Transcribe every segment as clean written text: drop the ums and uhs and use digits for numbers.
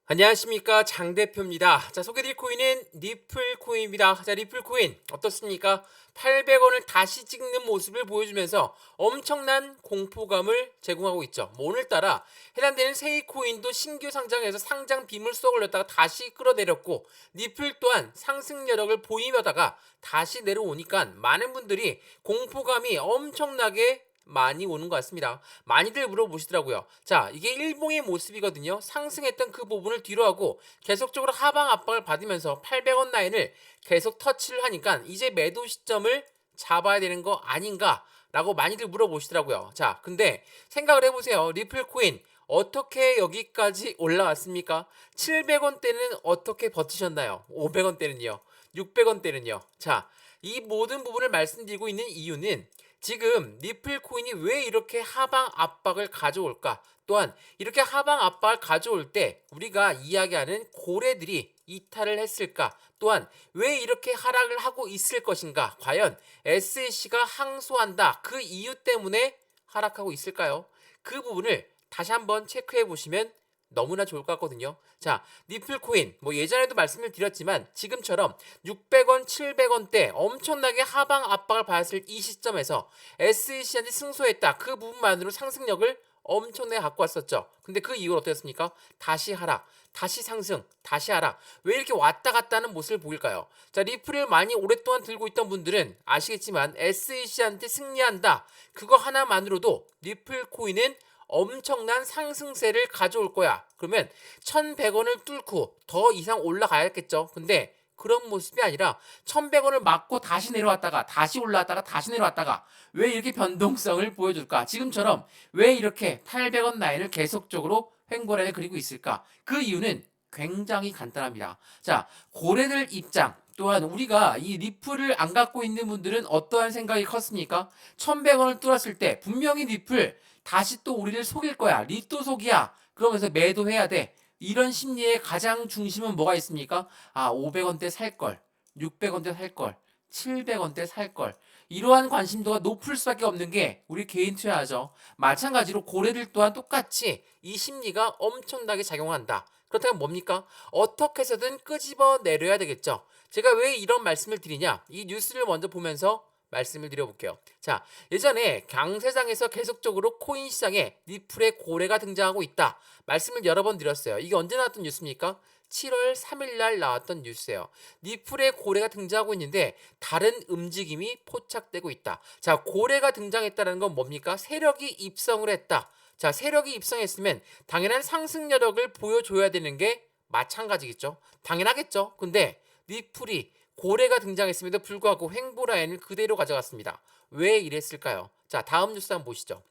안녕하십니까, 장 대표입니다. 자, 소개드릴 코인은 리플 코인입니다. 자, 리플 코인 어떻습니까? 800원을 다시 찍는 모습을 보여주면서 엄청난 공포감을 제공하고 있죠. 오늘따라 해당되는 세이 코인도 신규 상장해서 상장 비물 쏙 올렸다가 다시 끌어내렸고, 리플 또한 상승 여력을 보이다가 다시 내려오니까 많은 분들이 공포감이 엄청나게 많이 오는 것 같습니다. 많이들 물어보시더라고요. 자, 이게 일봉의 모습이거든요. 상승했던 그 부분을 뒤로 하고 계속적으로 하방 압박을 받으면서 800원 라인을 계속 터치를 하니까 이제 매도 시점을 잡아야 되는 거 아닌가? 라고 많이들 물어보시더라고요. 자, 근데 생각을 해보세요. 리플 코인 어떻게 여기까지 올라왔습니까? 700원대는 어떻게 버티셨나요? 500원대는요? 600원대는요? 자, 이 모든 부분을 말씀드리고 있는 이유는 지금 리플 코인이 왜 이렇게 하방 압박을 가져올까? 또한 이렇게 하방 압박을 가져올 때 우리가 이야기하는 고래들이 이탈을 했을까? 또한 왜 이렇게 하락을 하고 있을 것인가? 과연 SEC가 항소한다. 그 이유 때문에 하락하고 있을까요? 그 부분을 다시 한번 체크해 보시면 너무나 좋을 것 같거든요. 자, 리플 코인 예전에도 말씀을 드렸지만 지금처럼 600원, 700원대 엄청나게 하방 압박을 받았을 이 시점에서 SEC한테 승소했다. 그 부분만으로 상승력을 엄청나게 갖고 왔었죠. 근데 그 이후로 어땠습니까? 다시 하락, 다시 상승, 다시 하락. 왜 이렇게 왔다 갔다 하는 모습을 보일까요? 자, 리플을 많이 오랫동안 들고 있던 분들은 아시겠지만 SEC한테 승리한다. 그거 하나만으로도 리플 코인은 엄청난 상승세를 가져올 거야. 그러면 1100원을 뚫고 더 이상 올라가야겠죠. 근데 그런 모습이 아니라 1100원을 맞고 다시 내려왔다가 다시 올라왔다가 다시 내려왔다가 왜 이렇게 변동성을 보여줄까? 지금처럼 왜 이렇게 800원 라인을 계속적으로 횡보라인을 그리고 있을까? 그 이유는 굉장히 간단합니다. 자, 고래들 입장 또한 우리가 이 리플을 안 갖고 있는 분들은 어떠한 생각이 컸습니까? 1100원을 뚫었을 때 분명히 리플 다시 또 우리를 속일 거야. 리또 속이야. 그러면서 매도해야 돼. 이런 심리의 가장 중심은 뭐가 있습니까? 500원대 살 걸, 600원대 살 걸, 700원대 살 걸. 이러한 관심도가 높을 수밖에 없는 게 우리 개인 투자죠. 마찬가지로 고래들 또한 똑같이 이 심리가 엄청나게 작용한다. 그렇다면 뭡니까? 어떻게 해서든 끄집어 내려야 되겠죠. 제가 왜 이런 말씀을 드리냐? 이 뉴스를 먼저 보면서 말씀을 드려볼게요. 자, 예전에 강세장에서 계속적으로 코인 시장에 리플의 고래가 등장하고 있다. 말씀을 여러 번 드렸어요. 이게 언제 나왔던 뉴스입니까? 7월 3일 날 나왔던 뉴스예요. 리플의 고래가 등장하고 있는데 다른 움직임이 포착되고 있다. 자, 고래가 등장했다는 건 뭡니까? 세력이 입성을 했다. 자, 세력이 입성했으면 당연한 상승 여력을 보여줘야 되는 게 마찬가지겠죠. 당연하겠죠. 근데 리플이 고래가 등장했음에도 불구하고 횡보 라인을 그대로 가져갔습니다. 왜 이랬을까요? 자, 다음 뉴스 한번 보시죠.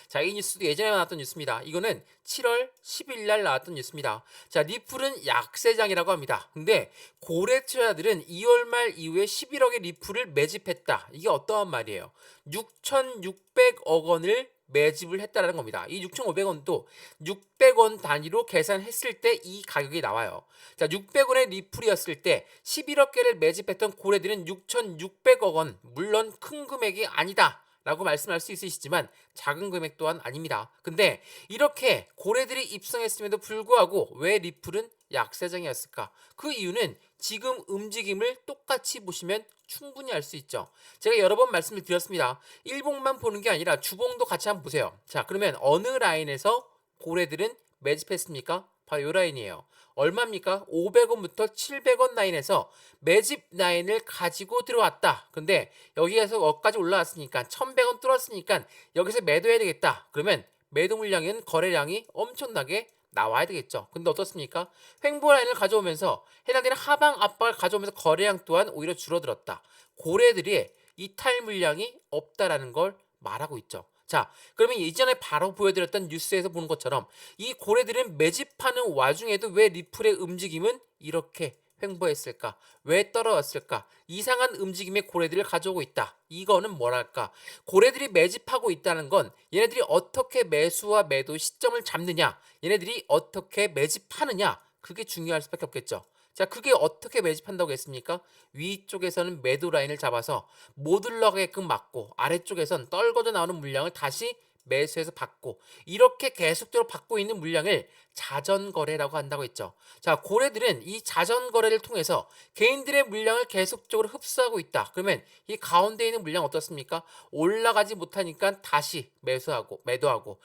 자, 이 뉴스도 예전에 나왔던 뉴스입니다. 이거는 7월 10일 날 나왔던 뉴스입니다. 자, 리플은 약세장이라고 합니다. 근데 고래 투자자들은 2월 말 이후에 11억의 리플을 매집했다. 이게 어떠한 말이에요? 6,600억 원을 매집을 했다라는 겁니다. 이 6,500원도 600원 단위로 계산했을 때 이 가격이 나와요. 자, 600원의 리플이었을 때 11억 개를 매집했던 고래들은 6,600억 원. 물론 큰 금액이 아니다. 라고 말씀할 수 있으시지만 작은 금액 또한 아닙니다. 근데 이렇게 고래들이 입성했음에도 불구하고 왜 리플은 약세장이었을까? 그 이유는 지금 움직임을 똑같이 보시면 충분히 알 수 있죠. 제가 여러 번 말씀을 드렸습니다. 일봉만 보는 게 아니라 주봉도 같이 한번 보세요. 자, 그러면 어느 라인에서 고래들은 매집했습니까? 바로 이 라인이에요. 얼마입니까? 500원부터 700원 라인에서 매집 라인을 가지고 들어왔다. 근데 여기에서 어까지 올라왔으니까 1100원 뚫었으니까 여기서 매도해야 되겠다. 그러면 매도 물량은 거래량이 엄청나게 나와야 되겠죠. 근데 어떻습니까? 횡보 라인을 가져오면서 해당되는 하방 압박을 가져오면서 거래량 또한 오히려 줄어들었다. 고래들이 이탈 물량이 없다라는 걸 말하고 있죠. 자, 그러면 이전에 바로 보여드렸던 뉴스에서 보는 것처럼 이 고래들은 매집하는 와중에도 왜 리플의 움직임은 이렇게 횡보했을까? 왜 떨어졌을까? 이상한 움직임의 고래들을 가져오고 있다. 이거는 뭐랄까? 고래들이 매집하고 있다는 건 얘네들이 어떻게 매수와 매도 시점을 잡느냐, 얘네들이 어떻게 매집하느냐, 그게 중요할 수밖에 없겠죠. 자, 그게 어떻게 매집한다고 했습니까? 위쪽에서는 매도 라인을 잡아서 못 올라가게끔 막고 아래쪽에선 떨궈져 나오는 물량을 다시 매수해서 받고 이렇게 계속적으로 받고 있는 물량을 자전거래라고 한다고 했죠. 자, 고래들은 이 자전거래를 통해서 개인들의 물량을 계속적으로 흡수하고 있다. 그러면 이 가운데 있는 물량 어떻습니까? 올라가지 못하니까 다시 매도하고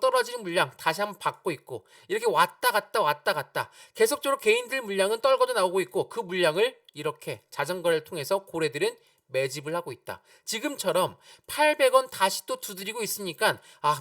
떨어지는 물량 다시 한번 받고 있고 이렇게 왔다 갔다 계속적으로 개인들 물량은 떨궈져 나오고 있고 그 물량을 이렇게 자전거래를 통해서 고래들은 매집을 하고 있다. 지금처럼 800원 다시 또 두드리고 있으니까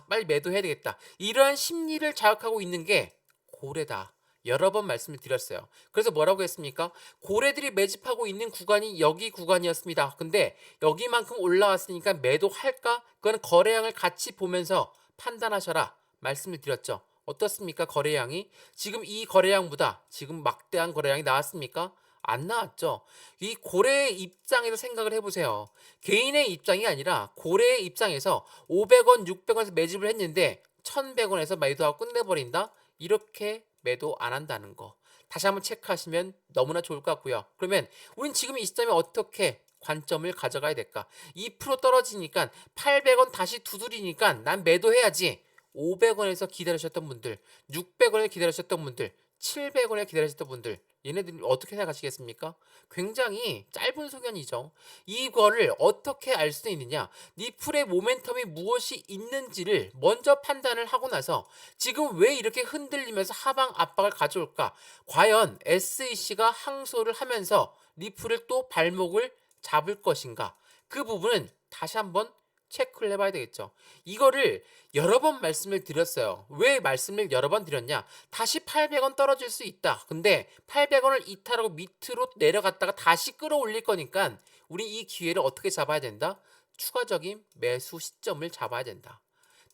빨리 매도해야 되겠다. 이러한 심리를 자극하고 있는 게 고래다. 여러 번 말씀을 드렸어요. 그래서 뭐라고 했습니까? 고래들이 매집하고 있는 구간이 여기 구간이었습니다. 근데 여기만큼 올라왔으니까 매도할까? 그건 거래량을 같이 보면서 판단하셔라. 말씀을 드렸죠. 어떻습니까? 거래량이 지금 이 거래량보다 지금 막대한 거래량이 나왔습니까? 안 나왔죠. 이 고래의 입장에서 생각을 해보세요. 개인의 입장이 아니라 고래의 입장에서 500원, 600원에서 매집을 했는데 1100원에서 매도하고 끝내버린다? 이렇게 매도 안 한다는 거. 다시 한번 체크하시면 너무나 좋을 것 같고요. 그러면 우린 지금 이 시점에 어떻게 관점을 가져가야 될까? 2% 떨어지니까 800원 다시 두드리니까 난 매도해야지. 500원에서 기다리셨던 분들, 600원에 기다리셨던 분들, 700원에 기다리셨던 분들 얘네들이 어떻게 생각하시겠습니까? 굉장히 짧은 소견이죠. 이거를 어떻게 알 수 있느냐? 니플의 모멘텀이 무엇이 있는지를 먼저 판단을 하고 나서 지금 왜 이렇게 흔들리면서 하방 압박을 가져올까? 과연 SEC가 항소를 하면서 니플을 또 발목을 잡을 것인가? 그 부분은 다시 한번 체크를 해봐야 되겠죠. 이거를 여러 번 말씀을 드렸어요. 왜 말씀을 여러 번 드렸냐? 다시 800원 떨어질 수 있다. 근데 800원을 이탈하고 밑으로 내려갔다가 다시 끌어올릴 거니까 우리 이 기회를 어떻게 잡아야 된다? 추가적인 매수 시점을 잡아야 된다.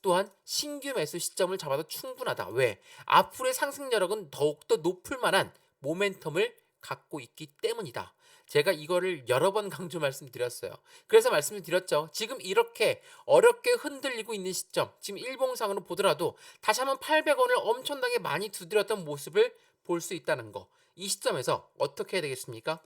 또한 신규 매수 시점을 잡아도 충분하다. 왜? 앞으로의 상승 여력은 더욱더 높을 만한 모멘텀을 갖고 있기 때문이다. 제가 이거를 여러 번 강조 말씀드렸어요. 그래서 말씀을 드렸죠. 지금 이렇게 어렵게 흔들리고 있는 시점, 지금 일봉상으로 보더라도 다시 한번 800원을 엄청나게 많이 두드렸던 모습을 볼 수 있다는 거. 이 시점에서 어떻게 해야 되겠습니까?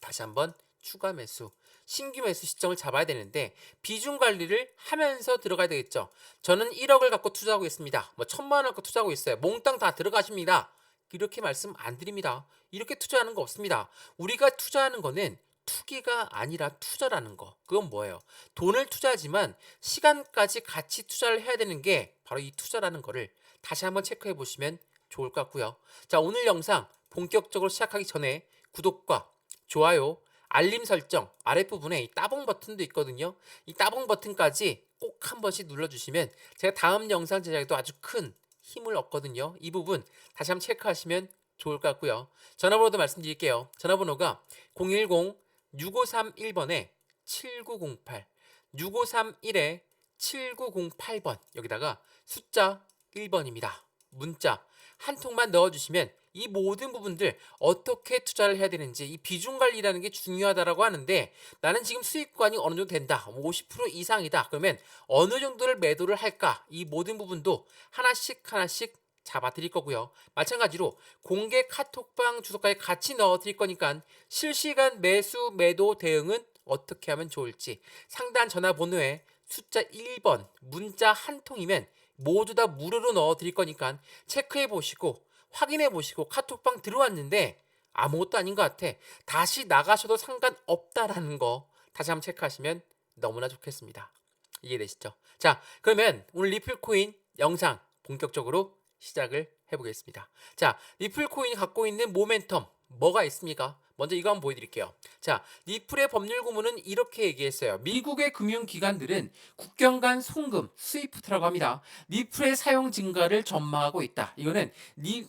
다시 한번 추가 매수, 신규 매수 시점을 잡아야 되는데 비중 관리를 하면서 들어가야 되겠죠. 저는 1억을 갖고 투자하고 있습니다. 1000만 원 갖고 투자하고 있어요. 몽땅 다 들어가십니다. 이렇게 말씀 안 드립니다. 이렇게 투자하는 거 없습니다. 우리가 투자하는 거는 투기가 아니라 투자라는 거. 그건 뭐예요? 돈을 투자하지만 시간까지 같이 투자를 해야 되는 게 바로 이 투자라는 거를 다시 한번 체크해 보시면 좋을 것 같고요. 자, 오늘 영상 본격적으로 시작하기 전에 구독과 좋아요, 알림 설정 아랫부분에 이 따봉 버튼도 있거든요. 이 따봉 버튼까지 꼭 한 번씩 눌러주시면 제가 다음 영상 제작에도 아주 큰 힘을 얻거든요. 이 부분 다시 한번 체크하시면 좋을 것 같고요. 전화번호도 말씀드릴게요. 전화번호가 010-6531번에 7908 6531에 7908번 여기다가 숫자 1번입니다. 문자 한 통만 넣어주시면 이 모든 부분들 어떻게 투자를 해야 되는지 이 비중 관리라는 게 중요하다라고 하는데 나는 지금 수익관이 어느 정도 된다. 50% 이상이다. 그러면 어느 정도를 매도를 할까? 이 모든 부분도 하나씩 잡아 드릴 거고요. 마찬가지로 공개 카톡방 주소까지 같이 넣어 드릴 거니까 실시간 매수 매도 대응은 어떻게 하면 좋을지 상단 전화번호에 숫자 1번 문자 한 통이면 모두 다 무료로 넣어 드릴 거니까 체크해 보시고 확인해 보시고 카톡방 들어왔는데 아무것도 아닌 것 같아. 다시 나가셔도 상관없다라는 거 다시 한번 체크하시면 너무나 좋겠습니다. 이해되시죠? 자, 그러면 오늘 리플코인 영상 본격적으로 시작을 해보겠습니다. 자, 리플코인이 갖고 있는 모멘텀 뭐가 있습니까? 먼저 이거 한번 보여드릴게요. 자, 리플의 법률 고문은 이렇게 얘기했어요. 미국의 금융기관들은 국경 간 송금, 스위프트라고 합니다. 리플의 사용 증가를 전망하고 있다. 이거는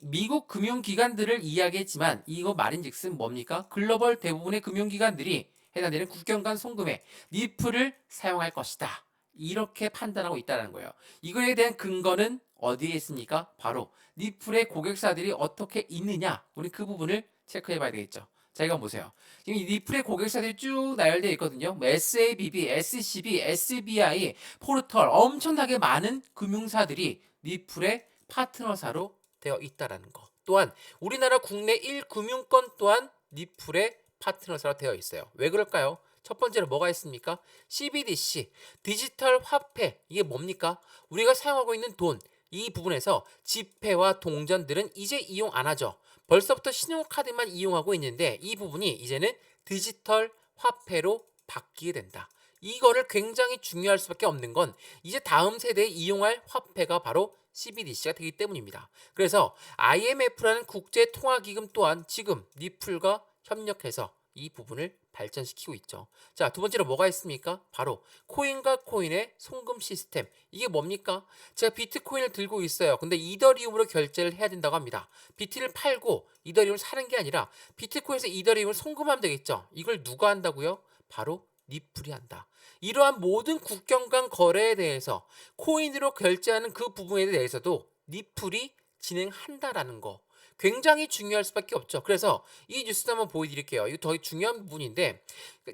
미국 금융기관들을 이야기했지만 이거 말인즉슨 뭡니까? 글로벌 대부분의 금융기관들이 해당되는 국경 간 송금에 리플을 사용할 것이다. 이렇게 판단하고 있다는 거예요. 이거에 대한 근거는 어디에 있습니까? 바로 리플의 고객사들이 어떻게 있느냐. 우리 그 부분을 체크해 봐야 되겠죠. 자, 이거 보세요. 지금 이 리플의 고객사들이 쭉 나열되어 있거든요. SABB, SCB, SBI, 포르털 엄청나게 많은 금융사들이 리플의 파트너사로 되어 있다라는 거. 또한 우리나라 국내 1금융권 또한 리플의 파트너사로 되어 있어요. 왜 그럴까요? 첫 번째로 뭐가 있습니까? CBDC, 디지털 화폐. 이게 뭡니까? 우리가 사용하고 있는 돈. 이 부분에서 지폐와 동전들은 이제 이용 안 하죠. 벌써부터 신용카드만 이용하고 있는데 이 부분이 이제는 디지털 화폐로 바뀌게 된다. 이거를 굉장히 중요할 수밖에 없는 건 이제 다음 세대에 이용할 화폐가 바로 CBDC가 되기 때문입니다. 그래서 IMF라는 국제통화기금 또한 지금 니플과 협력해서 이 부분을 발전시키고 있죠. 자, 두 번째로 뭐가 있습니까? 바로 코인과 코인의 송금 시스템. 이게 뭡니까? 제가 비트코인을 들고 있어요. 근데 이더리움으로 결제를 해야 된다고 합니다. 비트를 팔고 이더리움을 사는 게 아니라 비트코인에서 이더리움을 송금하면 되겠죠. 이걸 누가 한다고요? 바로 니플이 한다. 이러한 모든 국경 간 거래에 대해서 코인으로 결제하는 그 부분에 대해서도 니플이 진행한다라는 거. 굉장히 중요할 수밖에 없죠. 그래서 이 뉴스도 한번 보여드릴게요. 이거 더 중요한 부분인데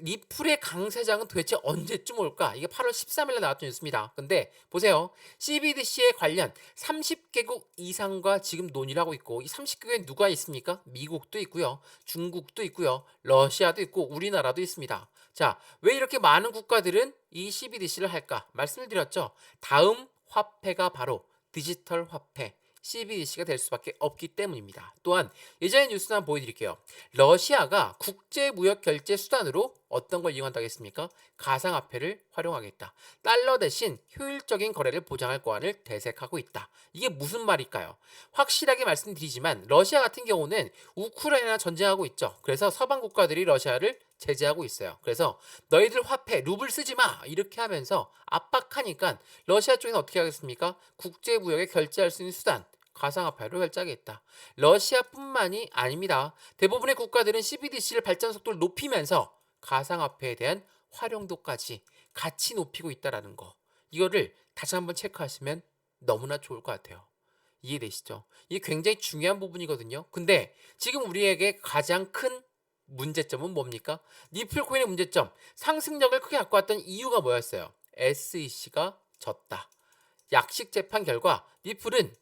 니플의 강세장은 도대체 언제쯤 올까? 이게 8월 13일에 나왔던 뉴스입니다. 근데 보세요. CBDC에 관련 30개국 이상과 지금 논의를 하고 있고 이 30개국에 누가 있습니까? 미국도 있고요. 중국도 있고요. 러시아도 있고 우리나라도 있습니다. 자, 왜 이렇게 많은 국가들은 이 CBDC를 할까? 말씀을 드렸죠. 다음 화폐가 바로 디지털 화폐 CBDC가 될 수밖에 없기 때문입니다. 또한 예전의 뉴스 한번 보여드릴게요. 러시아가 국제무역 결제 수단으로 어떤 걸 이용한다고 했습니까? 가상화폐를 활용하겠다. 달러 대신 효율적인 거래를 보장할 고안을 대색하고 있다. 이게 무슨 말일까요? 확실하게 말씀드리지만 러시아 같은 경우는 우크라이나 전쟁하고 있죠. 그래서 서방 국가들이 러시아를 제재하고 있어요. 그래서 너희들 화폐 루블 쓰지 마 이렇게 하면서 압박하니까 러시아 쪽에는 어떻게 하겠습니까? 국제무역에 결제할 수 있는 수단 가상화폐로 결제하겠다. 러시아뿐만이 아닙니다. 대부분의 국가들은 CBDC를 발전 속도를 높이면서 가상화폐에 대한 활용도까지 같이 높이고 있다라는 거. 이거를 다시 한번 체크하시면 너무나 좋을 것 같아요. 이해되시죠? 이게 굉장히 중요한 부분이거든요. 근데 지금 우리에게 가장 큰 문제점은 뭡니까? 니플코인의 문제점, 상승력을 크게 갖고 왔던 이유가 뭐였어요? SEC가 졌다. 약식 재판 결과 니플은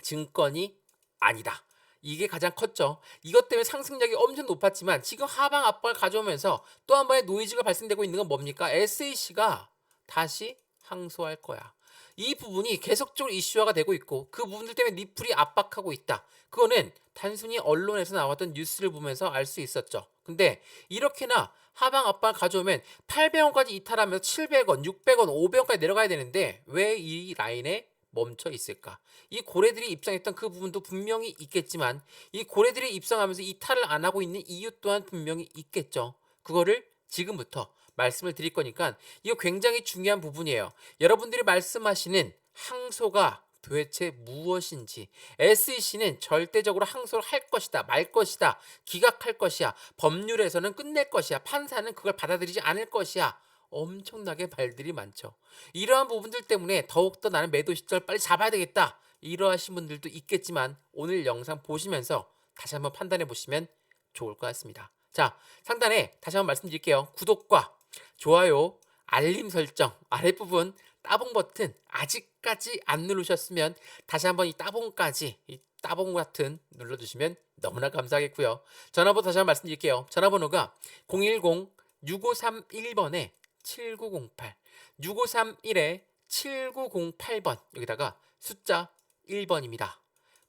증권이 아니다. 이게 가장 컸죠. 이것 때문에 상승력이 엄청 높았지만 지금 하방 압박을 가져오면서 또 한 번의 노이즈가 발생되고 있는 건 뭡니까? SEC가 다시 항소할 거야. 이 부분이 계속적으로 이슈화가 되고 있고 그 부분들 때문에 리플이 압박하고 있다. 그거는 단순히 언론에서 나왔던 뉴스를 보면서 알 수 있었죠. 근데 이렇게나 하방 압박을 가져오면 800원까지 이탈하면서 700원, 600원, 500원까지 내려가야 되는데 왜 이 라인에 멈춰 있을까? 이 고래들이 입성했던 그 부분도 분명히 있겠지만 이 고래들이 입성하면서 이탈을 안 하고 있는 이유 또한 분명히 있겠죠. 그거를 지금부터 말씀을 드릴 거니까 이거 굉장히 중요한 부분이에요. 여러분들이 말씀하시는 항소가 도대체 무엇인지 SEC는 절대적으로 항소를 할 것이다 말 것이다 기각할 것이야 법률에서는 끝낼 것이야 판사는 그걸 받아들이지 않을 것이야 엄청나게 말들이 많죠. 이러한 부분들 때문에 더욱더 나는 매도 시점을 빨리 잡아야 되겠다 이러하신 분들도 있겠지만 오늘 영상 보시면서 다시 한번 판단해 보시면 좋을 것 같습니다. 자, 상단에 다시 한번 말씀드릴게요. 구독과 좋아요, 알림 설정 아랫부분 따봉 버튼 아직까지 안 누르셨으면 다시 한번 이 따봉까지 이 따봉 버튼 눌러주시면 너무나 감사하겠고요. 전화번호 다시 한번 말씀드릴게요. 전화번호가 010-6531번에 7908 6531에 7908번 여기다가 숫자 1번입니다.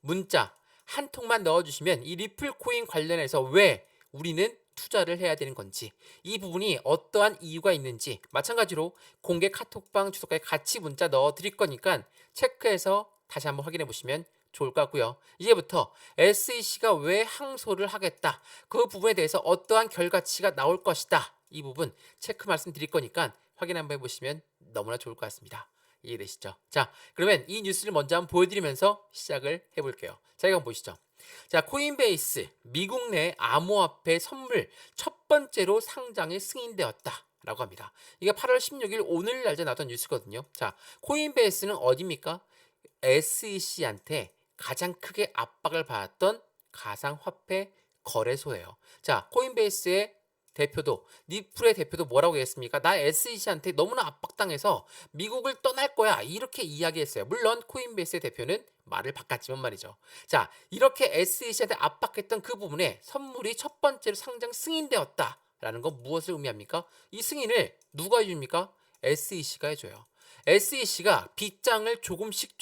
문자 한 통만 넣어주시면 이 리플 코인 관련해서 왜 우리는 투자를 해야 되는 건지 이 부분이 어떠한 이유가 있는지 마찬가지로 공개 카톡방 주소까지 같이 문자 넣어 드릴 거니까 체크해서 다시 한번 확인해 보시면 좋을 것 같고요. 이제부터 SEC가 왜 항소를 하겠다 그 부분에 대해서 어떠한 결과치가 나올 것이다 이 부분 체크 말씀드릴 거니까 확인 한번 해보시면 너무나 좋을 것 같습니다. 이해되시죠? 자, 그러면 이 뉴스를 먼저 한번 보여드리면서 시작을 해볼게요. 자, 이거 한번 보시죠. 자, 코인베이스 미국 내 암호화폐 선물 첫 번째로 상장에 승인되었다 라고 합니다. 이게 8월 16일 오늘 날짜 나왔던 뉴스거든요. 자, 코인베이스는 어디입니까? SEC한테 가장 크게 압박을 받았던 가상화폐 거래소예요. 자, 코인베이스의 대표도 니플의 대표도 뭐라고 했습니까? 나 SEC한테 너무나 압박당해서 미국을 떠날 거야 이렇게 이야기했어요. 물론 코인베이스의 대표는 말을 바꿨지만 말이죠. 자, 이렇게 SEC한테 압박했던 그 부분에 선물이 첫 번째로 상장 승인되었다 라는 건 무엇을 의미합니까? 이 승인을 누가 해줍니까? SEC가 해줘요. SEC가 빗장을 조금씩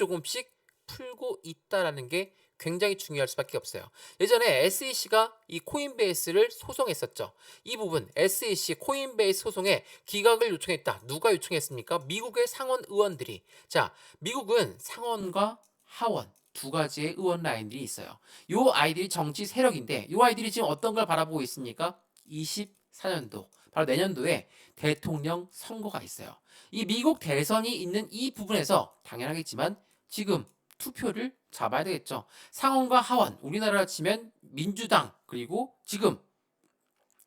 풀고 있다라는 게 굉장히 중요할 수밖에 없어요. 예전에 SEC가 이 코인베이스를 소송했었죠. 이 부분 SEC 코인베이스 소송에 기각을 요청했다. 누가 요청했습니까? 미국의 상원 의원들이. 자, 미국은 상원과 하원 두 가지의 의원 라인들이 있어요. 요 아이들이 정치 세력인데 요 아이들이 지금 어떤 걸 바라보고 있습니까? 24년도 바로 내년도에 대통령 선거가 있어요. 이 미국 대선이 있는 이 부분에서 당연하겠지만 지금 투표를 잡아야 되겠죠. 상원과 하원, 우리나라로 치면 민주당 그리고 지금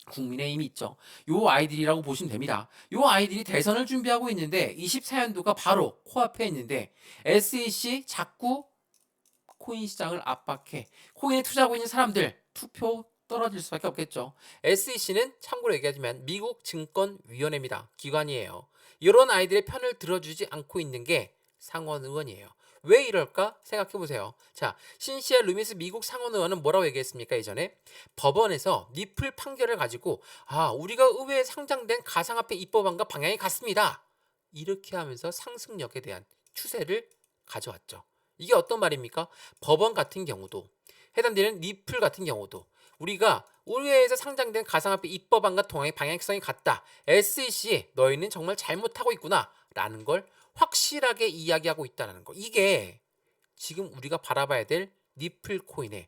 국민의힘이 있죠. 요 아이들이라고 보시면 됩니다. 요 아이들이 대선을 준비하고 있는데 24년도가 바로 코앞에 있는데 SEC 자꾸 코인 시장을 압박해. 코인에 투자하고 있는 사람들 투표 떨어질 수밖에 없겠죠. SEC는 참고로 얘기하지만 미국 증권위원회입니다. 기관이에요. 이런 아이들의 편을 들어주지 않고 있는 게 상원 의원이에요. 왜 이럴까 생각해 보세요. 자, 신시아 루미스 미국 상원 의원은 뭐라고 얘기했습니까? 예전에 법원에서 니플 판결을 가지고 우리가 의회에 상장된 가상화폐 입법안과 방향이 같습니다. 이렇게 하면서 상승력에 대한 추세를 가져왔죠. 이게 어떤 말입니까? 법원 같은 경우도 해당되는 니플 같은 경우도 우리가 의회에서 상장된 가상화폐 입법안과 방향성이 같다. SEC 너희는 정말 잘못하고 있구나 라는 걸 확실하게 이야기하고 있다는 거. 이게 지금 우리가 바라봐야 될 니플 코인의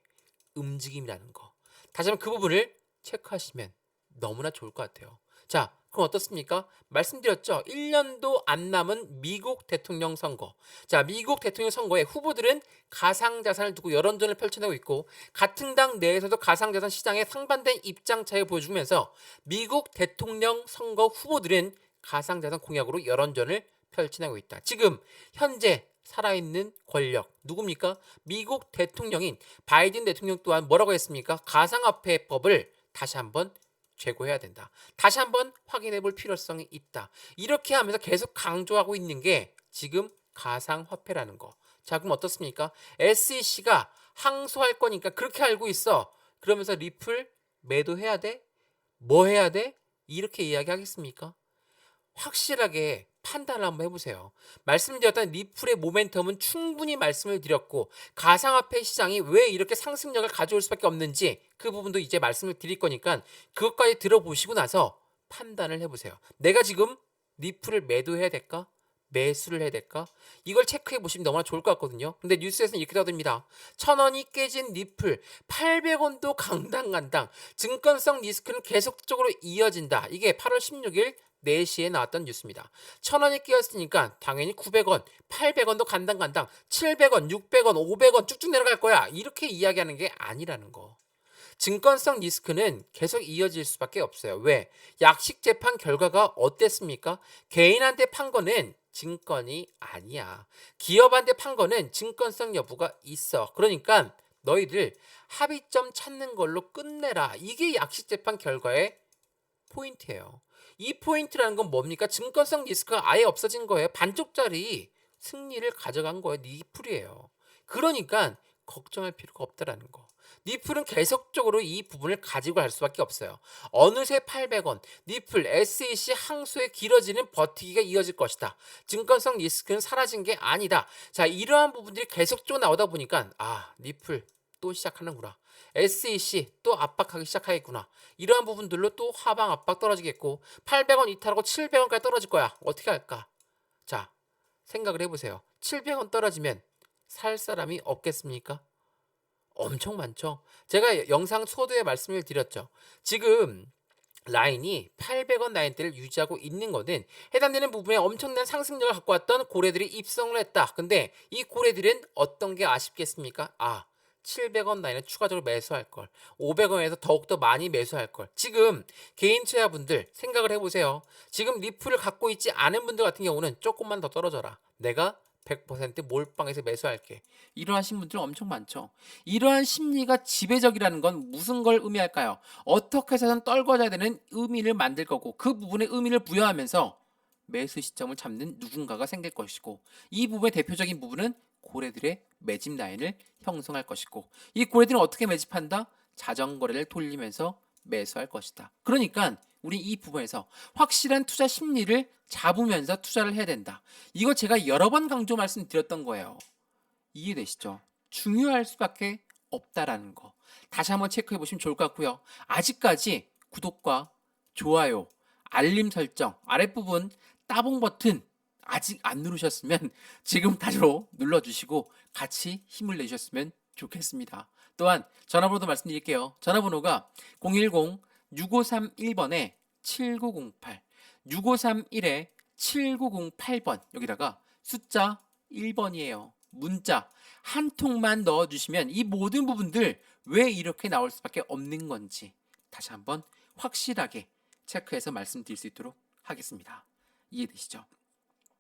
움직임이라는 거. 다시 한번 그 부분을 체크하시면 너무나 좋을 것 같아요. 자, 그럼 어떻습니까? 말씀드렸죠. 1년도 안 남은 미국 대통령 선거. 자, 미국 대통령 선거에 후보들은 가상자산을 두고 여론전을 펼쳐내고 있고 같은 당 내에서도 가상자산 시장에 상반된 입장 차이를 보여주면서 미국 대통령 선거 후보들은 가상자산 공약으로 여론전을 펼쳐내고 있다. 지금 현재 살아있는 권력 누굽니까? 미국 대통령인 바이든 대통령 또한 뭐라고 했습니까? 가상화폐법을 다시 한번 재고해야 된다. 다시 한번 확인해 볼 필요성이 있다. 이렇게 하면서 계속 강조하고 있는 게 지금 가상화폐라는 거. 자, 그럼 어떻습니까? SEC가 항소할 거니까 그렇게 알고 있어. 그러면서 리플 매도해야 돼? 뭐 해야 돼? 이렇게 이야기하겠습니까? 확실하게 판단을 한번 해보세요. 말씀드렸던 리플의 모멘텀은 충분히 말씀을 드렸고 가상화폐 시장이 왜 이렇게 상승력을 가져올 수밖에 없는지 그 부분도 이제 말씀을 드릴 거니까 그것까지 들어보시고 나서 판단을 해보세요. 내가 지금 리플을 매도해야 될까? 매수를 해야 될까? 이걸 체크해 보시면 너무나 좋을 것 같거든요. 근데 뉴스에서는 이렇게 떠듭니다. 1,000원이 깨진 리플 800원도 강당간당 증권성 리스크는 계속적으로 이어진다. 이게 8월 16일 4시에 나왔던 뉴스입니다. 1,000원이 끼었으니까 당연히 900원, 800원도 간당간당 700원, 600원, 500원 쭉쭉 내려갈 거야. 이렇게 이야기하는 게 아니라는 거. 증권성 리스크는 계속 이어질 수밖에 없어요. 왜? 약식 재판 결과가 어땠습니까? 개인한테 판 거는 증권이 아니야. 기업한테 판 거는 증권성 여부가 있어. 그러니까 너희들 합의점 찾는 걸로 끝내라. 이게 약식 재판 결과의 포인트예요. 이 포인트라는 건 뭡니까? 증권성 리스크가 아예 없어진 거예요. 반쪽짜리 승리를 가져간 거예요. 니플이에요. 그러니까 걱정할 필요가 없다라는 거. 니플은 계속적으로 이 부분을 가지고 갈 수밖에 없어요. 어느새 800원, 니플, SEC 항소에 길어지는 버티기가 이어질 것이다. 증권성 리스크는 사라진 게 아니다. 자, 이러한 부분들이 계속적으로 나오다 보니까 니플 또 시작하는구나. SEC 또 압박하기 시작하겠구나. 이러한 부분들로 또 하방 압박 떨어지겠고 800원 이탈하고 700원까지 떨어질 거야. 어떻게 할까? 자, 생각을 해보세요. 700원 떨어지면 살 사람이 없겠습니까? 엄청 많죠. 제가 영상 초도에 말씀을 드렸죠. 지금 라인이 800원 라인대를 유지하고 있는 거는 해당되는 부분에 엄청난 상승력을 갖고 왔던 고래들이 입성을 했다. 근데 이 고래들은 어떤 게 아쉽겠습니까? 700원 라인을 추가적으로 매수할 걸. 500원에서 더욱더 많이 매수할 걸. 지금 개인 투자분들 생각을 해보세요. 지금 리플을 갖고 있지 않은 분들 같은 경우는 조금만 더 떨어져라. 내가 100% 몰빵해서 매수할게. 이러하신 분들 엄청 많죠. 이러한 심리가 지배적이라는 건 무슨 걸 의미할까요? 어떻게 해서든 떨궈져야 되는 의미를 만들 거고 그 부분에 의미를 부여하면서 매수 시점을 잡는 누군가가 생길 것이고 이 부분의 대표적인 부분은 고래들의 매집 라인을 형성할 것이고 이 고래들은 어떻게 매집한다? 자전거래를 돌리면서 매수할 것이다. 그러니까 우리 이 부분에서 확실한 투자 심리를 잡으면서 투자를 해야 된다. 이거 제가 여러 번 강조 말씀드렸던 거예요. 이해되시죠? 중요할 수밖에 없다라는 거. 다시 한번 체크해 보시면 좋을 것 같고요. 아직까지 구독과 좋아요, 알림 설정, 아랫부분 따봉 버튼 아직 안 누르셨으면 지금 다시로 눌러주시고 같이 힘을 내주셨으면 좋겠습니다. 또한 전화번호도 말씀드릴게요. 전화번호가 010-6531번에 7908, 6531에 7908번, 여기다가 숫자 1번이에요. 문자 한 통만 넣어주시면 이 모든 부분들 왜 이렇게 나올 수밖에 없는 건지 다시 한번 확실하게 체크해서 말씀드릴 수 있도록 하겠습니다. 이해되시죠?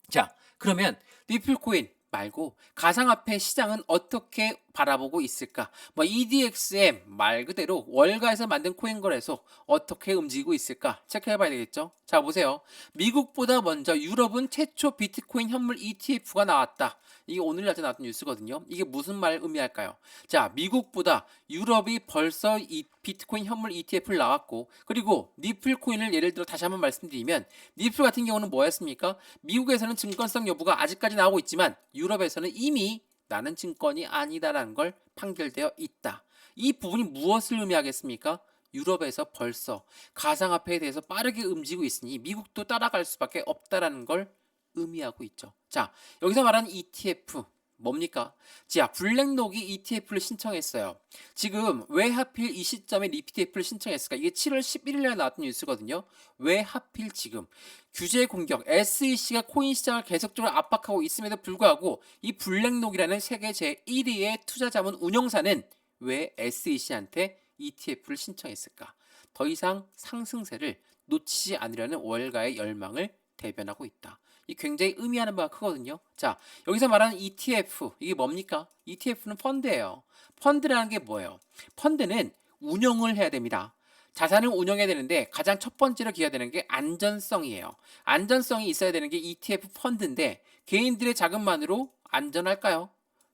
자, 그러면 리플코인 말고 가상화폐 시장은 어떻게 바라보고 있을까? EDXM 말 그대로 월가에서 만든 코인 거래소 어떻게 움직이고 있을까? 체크해봐야 되겠죠? 자, 보세요. 미국보다 먼저 유럽은 최초 비트코인 현물 ETF가 나왔다. 이게 오늘 낮에 나왔던 뉴스거든요. 이게 무슨 말 의미할까요? 자, 미국보다 유럽이 벌써 이 비트코인 현물 ETF를 나왔고, 그리고 니플 코인을 예를 들어 다시 한번 말씀드리면, 니플 같은 경우는 뭐였습니까? 미국에서는 증권성 여부가 아직까지 나오고 있지만 유럽에서는 이미 나는 증권이 아니다라는 걸 판결되어 있다. 이 부분이 무엇을 의미하겠습니까? 유럽에서 벌써 가상화폐에 대해서 빠르게 움직이고 있으니 미국도 따라갈 수밖에 없다라는 걸 의미하고 있죠. 자, 여기서 말하는 ETF 뭡니까? 자, 블랙록이 ETF를 신청했어요. 지금 왜 하필 이 시점에 ETF를 신청했을까? 이게 7월 11일에 나왔던 뉴스거든요. 왜 하필 지금? 규제 공격, SEC가 코인 시장을 계속적으로 압박하고 있음에도 불구하고 이 블랙록이라는 세계 제1위의 투자자문 운용사는 왜 SEC한테 ETF를 신청했을까? 더 이상 상승세를 놓치지 않으려는 월가의 열망을 대변하고 있다. 이 굉장히 의미하는 바가 크거든요. 자, 여기서 말하는 ETF, 이게 뭡니까? ETF는 펀드예요. 펀드라는 게 뭐예요? 펀드는 운영을 해야 됩니다. 자산을 운영해야 되는데 가장 첫 번째로 기여해야 되는 게 안전성이에요. 안전성이 있어야 되는 게 ETF 펀드인데 개인들의 자금만으로 안전할까요?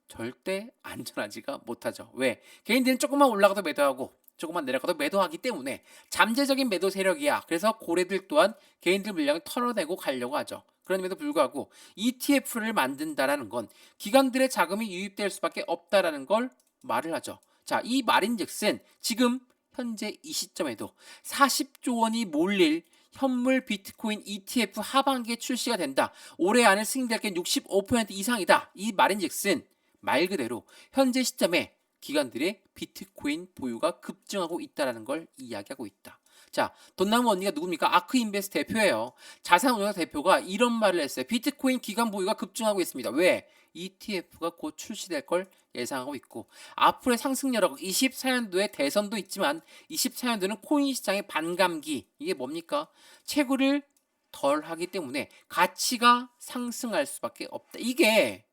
절대 안전하지가 못하죠. 왜? 개인들은 조금만 올라가도 매도하고 조금만 내려가도 매도하기 때문에 잠재적인 매도 세력이야. 그래서 고래들 또한 개인들 물량을 털어내고 가려고 하죠. 그럼에도 불구하고 ETF를 만든다라는 건 기관들의 자금이 유입될 수밖에 없다라는 걸 말을 하죠. 자, 이 말인즉슨 지금 현재 이 시점에도 40조 원이 몰릴 현물 비트코인 ETF 하반기에 출시가 된다. 올해 안에 승인될 게 65% 이상이다. 이 말인즉슨 말 그대로 현재 시점에 기관들의 비트코인 보유가 급증하고 있다는 걸 이야기하고 있다. 자, 돈나무 언니가 누굽니까? 아크인베스트 대표예요. 자산운용사 대표가 이런 말을 했어요. 비트코인 기관 보유가 급증하고 있습니다. 왜? ETF가 곧 출시될 걸 예상하고 있고 앞으로의 상승 여력 24년도에 대선도 있지만 24년도는 코인 시장의 반감기 이게 뭡니까? 채굴을 덜 하기 때문에 가치가 상승할 수밖에 없다. 이게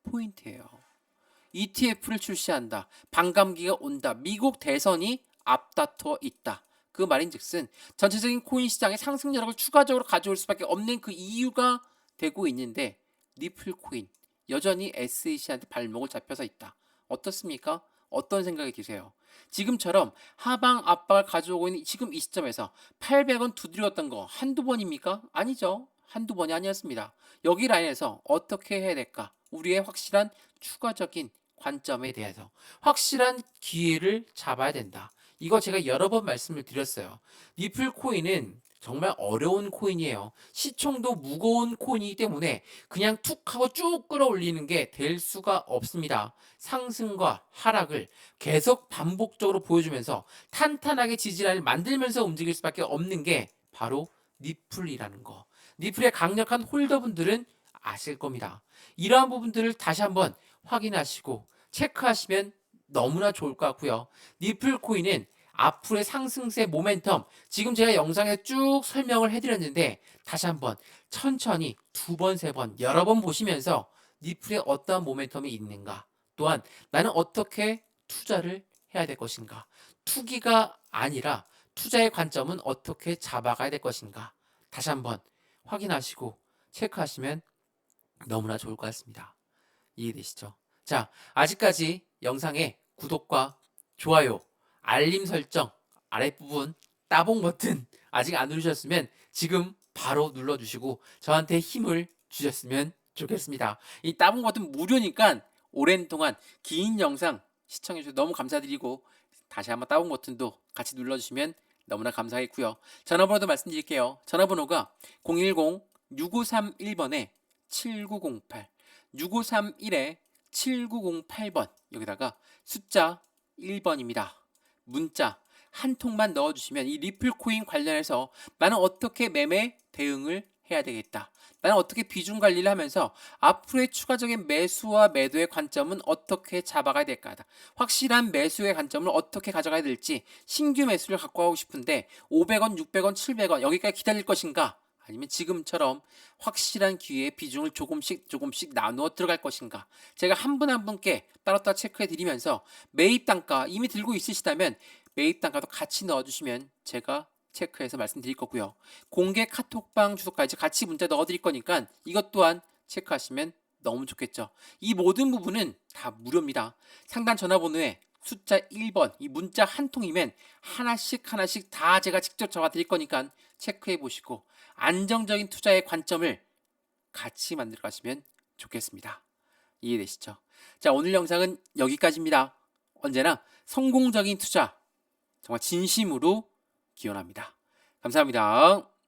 포인트예요. ETF를 출시한다. 반감기가 온다. 미국 대선이 앞다투어 있다. 그 말인즉슨 전체적인 코인 시장의 상승 여력을 추가적으로 가져올 수밖에 없는 그 이유가 되고 있는데 리플 코인 여전히 SEC한테 발목을 잡혀서 있다. 어떻습니까? 어떤 생각이 드세요? 지금처럼 하방 압박을 가져오고 있는 지금 이 시점에서 800원 두드렸던 거 한두 번입니까? 아니죠. 한두 번이 아니었습니다. 여기 라인에서 어떻게 해야 될까? 우리의 확실한 추가적인 관점에 대해서 확실한 기회를 잡아야 된다. 이거 제가 여러 번 말씀을 드렸어요. 리플 코인은 정말 어려운 코인이에요. 시총도 무거운 코인이기 때문에 그냥 툭 하고 쭉 끌어올리는 게 될 수가 없습니다. 상승과 하락을 계속 반복적으로 보여주면서 탄탄하게 지지라인을 만들면서 움직일 수밖에 없는 게 바로 리플이라는 거. 리플의 강력한 홀더분들은 아실 겁니다. 이러한 부분들을 다시 한번 확인하시고 체크하시면 너무나 좋을 것 같고요. 리플 코인은 앞으로의 상승세 모멘텀 지금 제가 영상에 쭉 설명을 해드렸는데 다시 한번 천천히 두 번, 세 번, 여러 번 보시면서 리플에 어떠한 모멘텀이 있는가 또한 나는 어떻게 투자를 해야 될 것인가 투기가 아니라 투자의 관점은 어떻게 잡아가야 될 것인가 다시 한번 확인하시고 체크하시면 너무나 좋을 것 같습니다. 이해되시죠? 자, 아직까지 영상에 구독과 좋아요, 알림 설정, 아랫부분 따봉 버튼 아직 안 누르셨으면 지금 바로 눌러주시고 저한테 힘을 주셨으면 좋겠습니다. 이 따봉 버튼 무료니까 오랜 동안 긴 영상 시청해주셔서 너무 감사드리고 다시 한번 따봉 버튼도 같이 눌러주시면 너무나 감사하겠고요. 전화번호도 말씀드릴게요. 전화번호가 010-6531번에 7908 6531에 7908번 여기다가 숫자 1번입니다. 문자 한 통만 넣어주시면 이 리플 코인 관련해서 나는 어떻게 매매 대응을 해야 되겠다. 나는 어떻게 비중 관리를 하면서 앞으로의 추가적인 매수와 매도의 관점은 어떻게 잡아가야 될까? 확실한 매수의 관점을 어떻게 가져가야 될지 신규 매수를 갖고 가고 싶은데 500원, 600원, 700원 여기까지 기다릴 것인가? 아니면 지금처럼 확실한 기회의 비중을 조금씩 나누어 들어갈 것인가? 제가 한 분 한 분께 따로따로 체크해 드리면서 매입 단가 이미 들고 있으시다면 매입 단가도 같이 넣어주시면 제가 체크해서 말씀드릴 거고요. 공개 카톡방 주소까지 같이 문자 넣어드릴 거니까 이것 또한 체크하시면 너무 좋겠죠. 이 모든 부분은 다 무료입니다. 상단 전화번호에 숫자 1번 이 문자 한 통이면 하나씩 다 제가 직접 적어 드릴 거니까 체크해 보시고 안정적인 투자의 관점을 같이 만들어 가시면 좋겠습니다. 이해되시죠? 자, 오늘 영상은 여기까지입니다. 언제나 성공적인 투자 정말 진심으로 기원합니다. 감사합니다.